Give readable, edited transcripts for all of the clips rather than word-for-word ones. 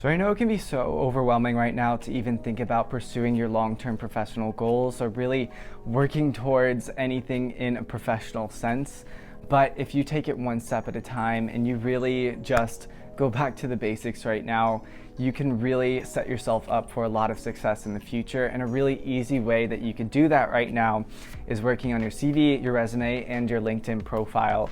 So I know it can be so overwhelming right now to even think about pursuing your long-term professional goals or really working towards anything in a professional sense. But if you take it one step at a time and you really just go back to the basics right now, you can really set yourself up for a lot of success in the future. And a really easy way that you can do that right now is working on your CV, your resume, and your LinkedIn profile.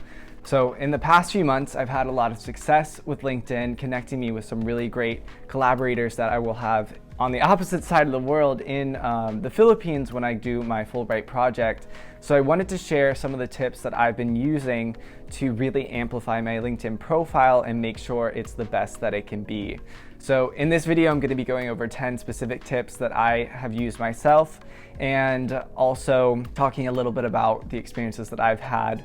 So in the past few months, I've had a lot of success with LinkedIn, connecting me with some really great collaborators that I will have on the opposite side of the world in the Philippines when I do my Fulbright project. So I wanted to share some of the tips that I've been using to really amplify my LinkedIn profile and make sure it's the best that it can be. So in this video, I'm going to be going over 10 specific tips that I have used myself and also talking a little bit about the experiences that I've had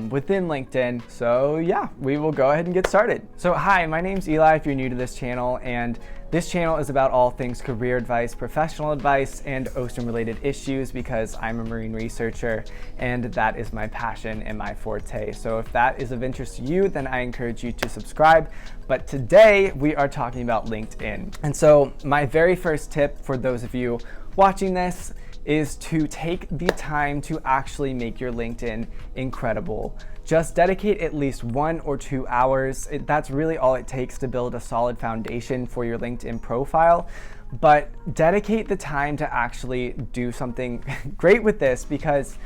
within LinkedIn. So yeah, we will go ahead and get started. So hi, my name's Eli if you're new to this channel, and this channel is about all things career advice, professional advice, and ocean related issues because I'm a marine researcher and that is my passion and my forte. So if that is of interest to you, then I encourage you to subscribe. But today we are talking about LinkedIn. And so my very first tip for those of you watching this is to take the time to actually make your LinkedIn incredible. Just dedicate at least 1 or 2 hours. That's really all it takes to build a solid foundation for your LinkedIn profile. But dedicate the time to actually do something great with this, because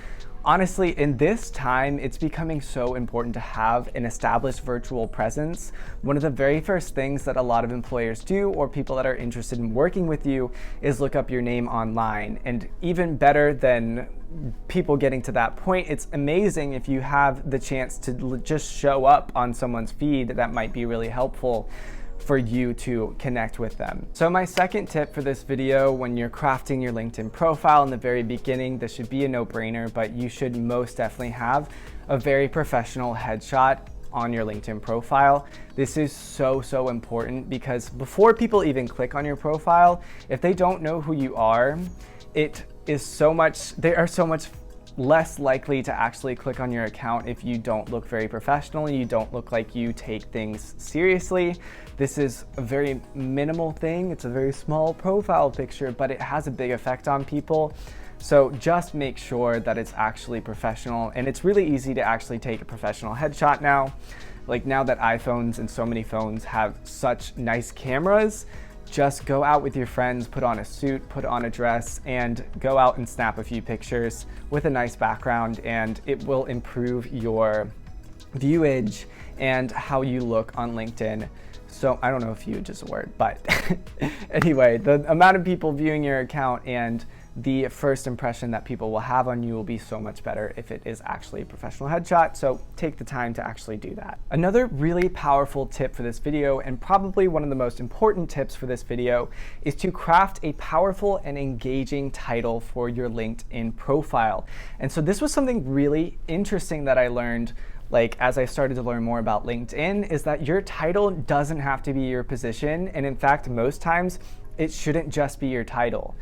honestly, in this time, it's becoming so important to have an established virtual presence. One of the very first things that a lot of employers do, or people that are interested in working with you, is look up your name online. And even better than people getting to that point, it's amazing if you have the chance to just show up on someone's feed. That might be really helpful for you to connect with them. So my second tip for this video, when you're crafting your LinkedIn profile in the very beginning, this should be a no-brainer, but you should most definitely have a very professional headshot on your LinkedIn profile. This is so important because before people even click on your profile, if they don't know who you are, they are so much less likely to actually click on your account if you don't look very professional, you don't look like you take things seriously. This is a very minimal thing. It's a very small profile picture, but it has a big effect on people. So just make sure that it's actually professional, and it's really easy to actually take a professional headshot now. Like now that iPhones and so many phones have such nice cameras, just go out with your friends, put on a suit, put on a dress, and go out and snap a few pictures with a nice background, and it will improve your viewage and how you look on LinkedIn. So I don't know if viewage is a word, but anyway, the amount of people viewing your account and the first impression that people will have on you will be so much better if it is actually a professional headshot. So take the time to actually do that. Another really powerful tip for this video, and probably one of the most important tips for this video, is to craft a powerful and engaging title for your LinkedIn profile. And so this was something really interesting that I learned as I started to learn more about LinkedIn, is that your title doesn't have to be your position. And in fact, most times it shouldn't just be your title.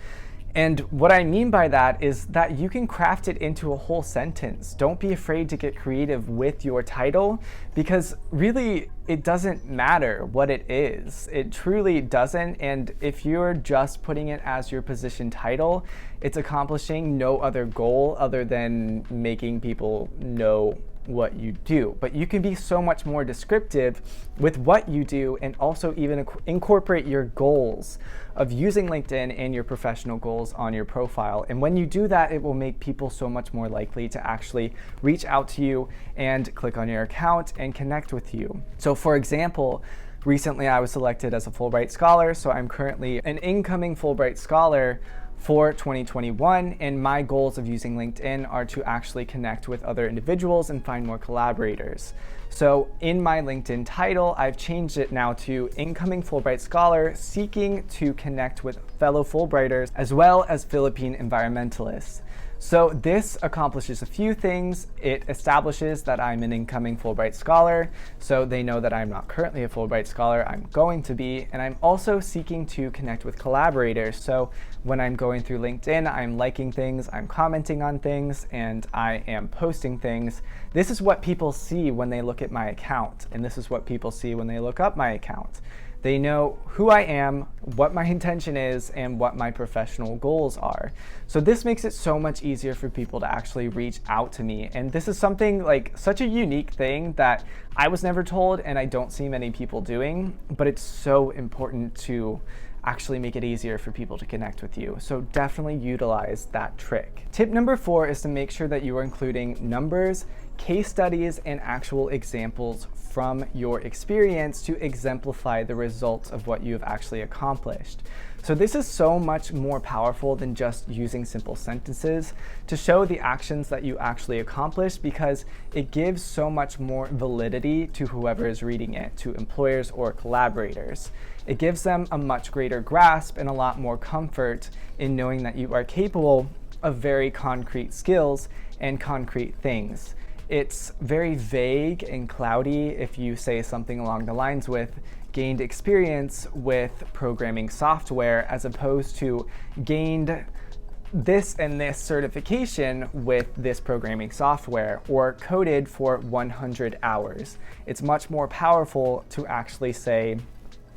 And what I mean by that is that you can craft it into a whole sentence. Don't be afraid to get creative with your title, because really it doesn't matter what it is. It truly doesn't. And if you're just putting it as your position title, it's accomplishing no other goal other than making people know what you do. But you can be so much more descriptive with what you do, and also even incorporate your goals of using LinkedIn and your professional goals on your profile. And when you do that, it will make people so much more likely to actually reach out to you and click on your account and connect with you. So for example, recently I was selected as a Fulbright Scholar, so I'm currently an incoming Fulbright Scholar for 2021, and my goals of using LinkedIn are to actually connect with other individuals and find more collaborators. So in my LinkedIn title, I've changed it now to Incoming Fulbright Scholar seeking to connect with fellow Fulbrighters as well as Philippine environmentalists. So this accomplishes a few things. It establishes that I'm an incoming Fulbright Scholar, so they know that I'm not currently a Fulbright Scholar, I'm going to be, and I'm also seeking to connect with collaborators. So when I'm going through LinkedIn, I'm liking things, I'm commenting on things, and I am posting things. This is what people see when they look at my account, and this is what people see when they look up my account. They know who I am, what my intention is, and what my professional goals are. So this makes it so much easier for people to actually reach out to me. And this is something like such a unique thing that I was never told and I don't see many people doing, but it's so important to actually make it easier for people to connect with you. So definitely utilize that trick. Tip number 4 is to make sure that you are including numbers, case studies, and actual examples from your experience to exemplify the results of what you have actually accomplished. So this is so much more powerful than just using simple sentences to show the actions that you actually accomplished, because it gives so much more validity to whoever is reading it, to employers or collaborators. It gives them a much greater grasp and a lot more comfort in knowing that you are capable of very concrete skills and concrete things. It's very vague and cloudy if you say something along the lines with gained experience with programming software, as opposed to gained this and this certification with this programming software, or coded for 100 hours. It's much more powerful to actually say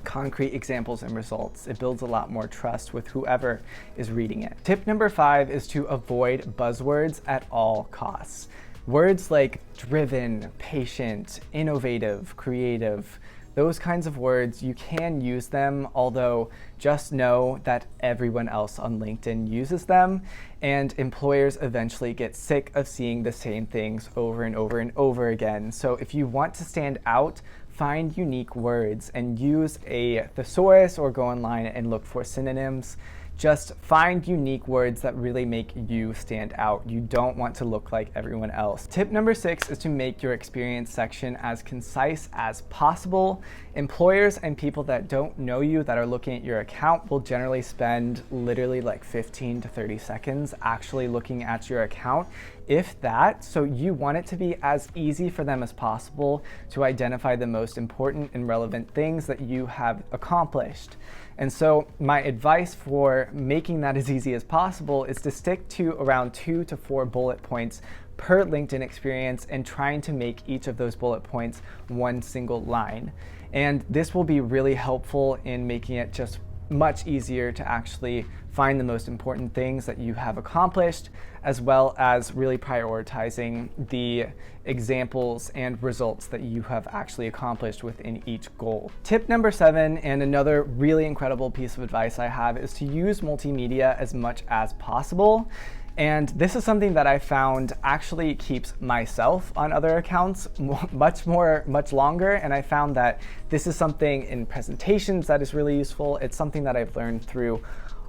concrete examples and results. It builds a lot more trust with whoever is reading it. Tip number 5 is to avoid buzzwords at all costs. Words like driven, patient, innovative, creative, those kinds of words, you can use them, although just know that everyone else on LinkedIn uses them, and employers eventually get sick of seeing the same things over and over and over again. So if you want to stand out, find unique words and use a thesaurus or go online and look for synonyms. Just find unique words that really make you stand out. You don't want to look like everyone else. Tip number 6 is to make your experience section as concise as possible. Employers and people that don't know you that are looking at your account will generally spend literally like 15 to 30 seconds actually looking at your account, if that. So you want it to be as easy for them as possible to identify the most important and relevant things that you have accomplished. And so my advice for making that as easy as possible is to stick to around 2 to 4 bullet points per LinkedIn experience and trying to make each of those bullet points one single line. And this will be really helpful in making it just much easier to actually find the most important things that you have accomplished, as well as really prioritizing the examples and results that you have actually accomplished within each goal. Tip number 7, and another really incredible piece of advice I have, is to use multimedia as much as possible. And this is something that I found actually keeps myself on other accounts much longer. And I found that this is something in presentations that is really useful. It's something that I've learned through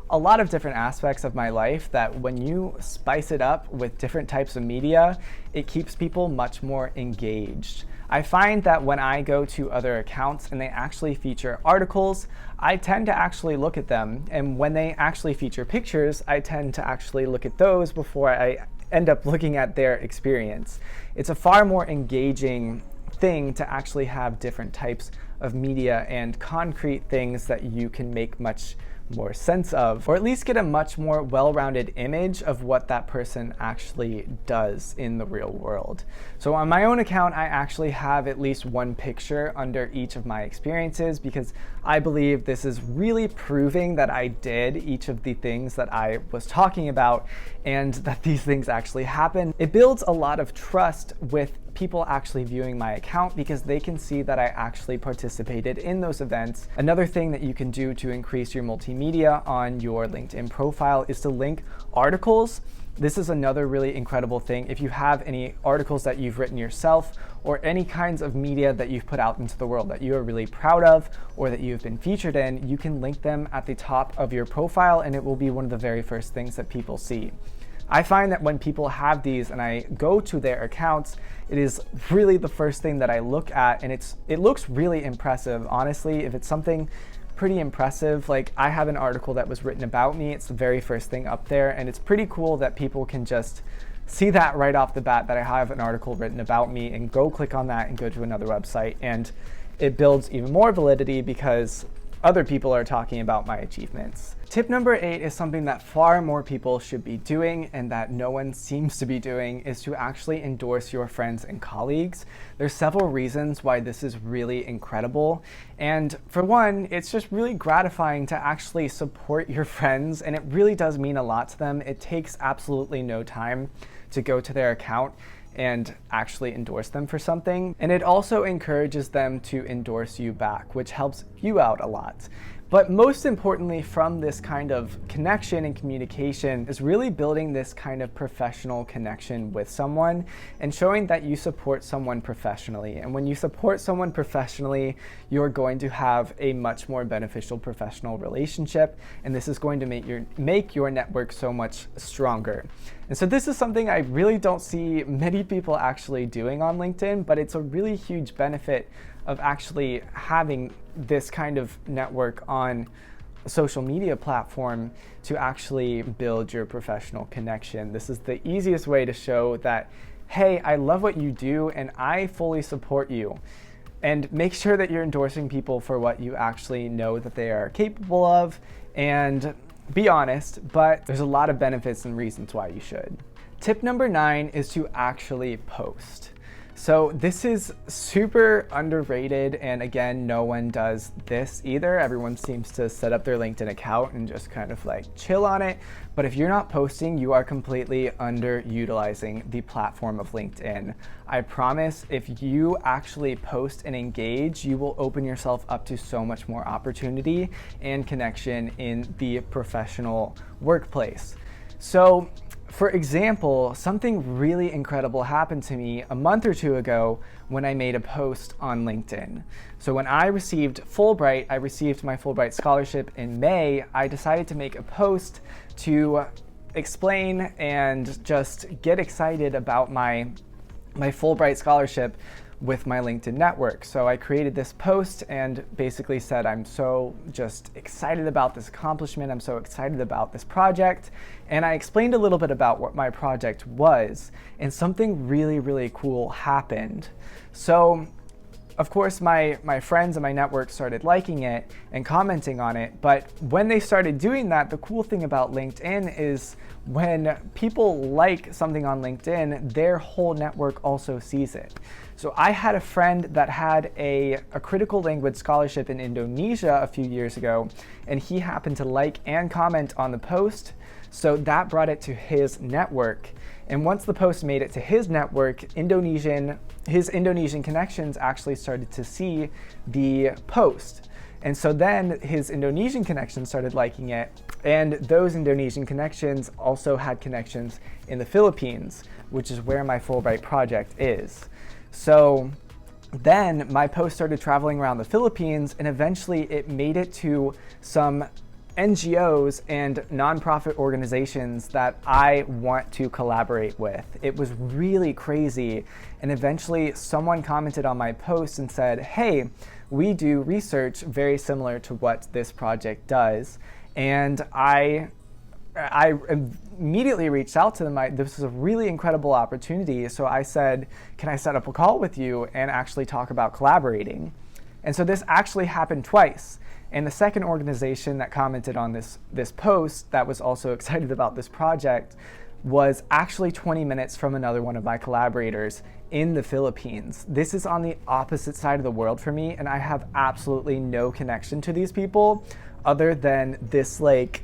a lot of different aspects of my life, that when you spice it up with different types of media, it keeps people much more engaged. I find that when I go to other accounts and they actually feature articles, I tend to actually look at them. And when they actually feature pictures, I tend to actually look at those before I end up looking at their experience. It's a far more engaging thing to actually have different types of media and concrete things that you can make much more sense of, or at least get a much more well-rounded image of what that person actually does in the real world. So on my own account, I actually have at least one picture under each of my experiences, because I believe this is really proving that I did each of the things that I was talking about and that these things actually happen. It builds a lot of trust with people actually viewing my account, because they can see that I actually participated in those events. Another thing that you can do to increase your multimedia on your LinkedIn profile is to link articles. This is another really incredible thing. If you have any articles that you've written yourself, or any kinds of media that you've put out into the world that you are really proud of, or that you've been featured in, you can link them at the top of your profile, and it will be one of the very first things that people see. I find that when people have these and I go to their accounts, it is really the first thing that I look at, and it looks really impressive. Honestly, if it's something pretty impressive, like I have an article that was written about me, it's the very first thing up there, and it's pretty cool that people can just see that right off the bat, that I have an article written about me, and go click on that and go to another website. And it builds even more validity, because other people are talking about my achievements. Tip number 8 is something that far more people should be doing and that no one seems to be doing, is to actually endorse your friends and colleagues. There's several reasons why this is really incredible. And for one, it's just really gratifying to actually support your friends, and it really does mean a lot to them. It takes absolutely no time to go to their account and actually endorse them for something. And it also encourages them to endorse you back, which helps you out a lot. But most importantly, from this kind of connection and communication is really building this kind of professional connection with someone and showing that you support someone professionally. And when you support someone professionally, you're going to have a much more beneficial professional relationship, and this is going to make your network so much stronger. And so this is something I really don't see many people actually doing on LinkedIn, but it's a really huge benefit of actually having this kind of network on a social media platform to actually build your professional connection. This is the easiest way to show that, hey, I love what you do and I fully support you. And make sure that you're endorsing people for what you actually know that they are capable of, and be honest, but there's a lot of benefits and reasons why you should. Tip number 9 is to actually post. So this is super underrated, and again, no one does this either. Everyone seems to set up their LinkedIn account and just kind of like chill on it. But if you're not posting, you are completely underutilizing the platform of LinkedIn. I promise if you actually post and engage, you will open yourself up to so much more opportunity and connection in the professional workplace. So, for example, something really incredible happened to me a month or two ago when I made a post on LinkedIn. So when I received Fulbright, I received my Fulbright scholarship in May, I decided to make a post to explain and just get excited about my Fulbright scholarship with my LinkedIn network. So I created this post and basically said, I'm so just excited about this accomplishment. I'm so excited about this project. And I explained a little bit about what my project was, and something really, really cool happened. So of course, my friends and my network started liking it and commenting on it. But when they started doing that, the cool thing about LinkedIn is when people like something on LinkedIn, their whole network also sees it. So I had a friend that had a critical language scholarship in Indonesia a few years ago, and he happened to like and comment on the post. So that brought it to his network. And once the post made it to his network, his Indonesian connections actually started to see the post. And so then his Indonesian connections started liking it, and those Indonesian connections also had connections in the Philippines, which is where my Fulbright project is. So then my post started traveling around the Philippines, and eventually it made it to some NGOs and nonprofit organizations that I want to collaborate with. It was really crazy. And eventually someone commented on my post and said, hey, we do research very similar to what this project does. And I immediately reached out to them. This was a really incredible opportunity. So I said, can I set up a call with you and actually talk about collaborating? And so this actually happened twice. And the second organization that commented on this post that was also excited about this project was actually 20 minutes from another one of my collaborators in the Philippines. This is on the opposite side of the world for me, and I have absolutely no connection to these people other than this like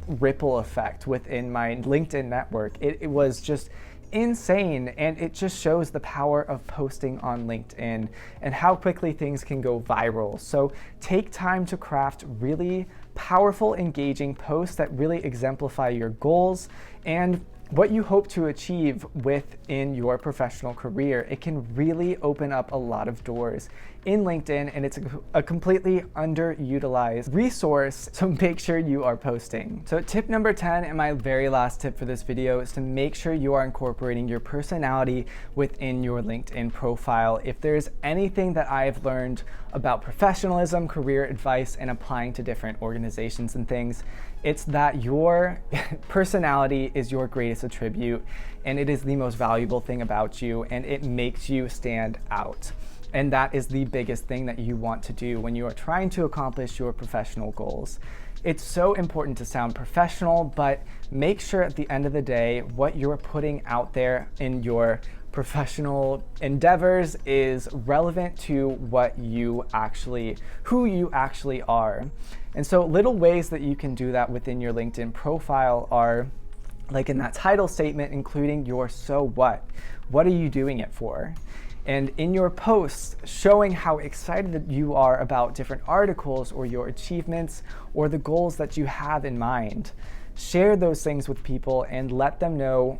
ripple effect within my LinkedIn network. It was just insane, and it just shows the power of posting on LinkedIn and how quickly things can go viral. So take time to craft really powerful, engaging posts that really exemplify your goals and what you hope to achieve within your professional career. It can really open up a lot of doors in LinkedIn, and it's a completely underutilized resource, so make sure you are posting. So tip number 10, and my very last tip for this video, is to make sure you are incorporating your personality within your LinkedIn profile. If there's anything that I've learned about professionalism, career advice, and applying to different organizations and things, it's that your personality is your greatest attribute, and it is the most valuable thing about you, and it makes you stand out. And that is the biggest thing that you want to do when you are trying to accomplish your professional goals. It's so important to sound professional, but make sure at the end of the day, what you're putting out there in your professional endeavors is relevant to who you actually are. And so little ways that you can do that within your LinkedIn profile are, like in that title statement, including your so what. What are you doing it for? And in your posts, showing how excited you are about different articles or your achievements or the goals that you have in mind. Share those things with people and let them know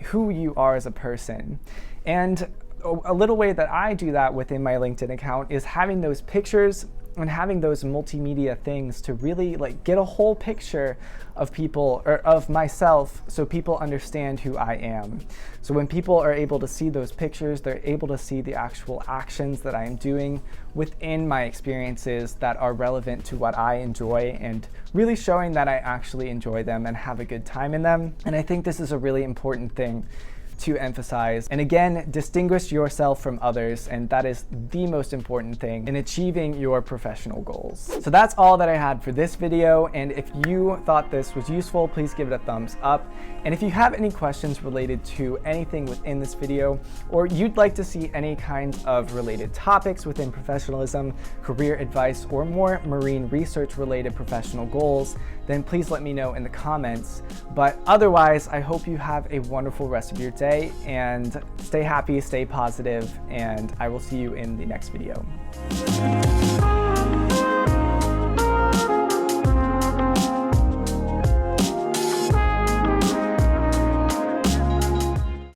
who you are as a person. And a little way that I do that within my LinkedIn account is having those pictures and having those multimedia things to really get a whole picture of people, or of myself, so people understand who I am. So when people are able to see those pictures, they're able to see the actual actions that I am doing within my experiences that are relevant to what I enjoy, and really showing that I actually enjoy them and have a good time in them. And I think this is a really important thing to emphasize. And again, distinguish yourself from others, and that is the most important thing in achieving your professional goals. So that's all that I had for this video, and if you thought this was useful, please give it a thumbs up. And if you have any questions related to anything within this video, or you'd like to see any kinds of related topics within professionalism, career advice, or more marine research related professional goals, then please let me know in the comments. But otherwise, I hope you have a wonderful rest of your day, and stay happy, stay positive, and I will see you in the next video.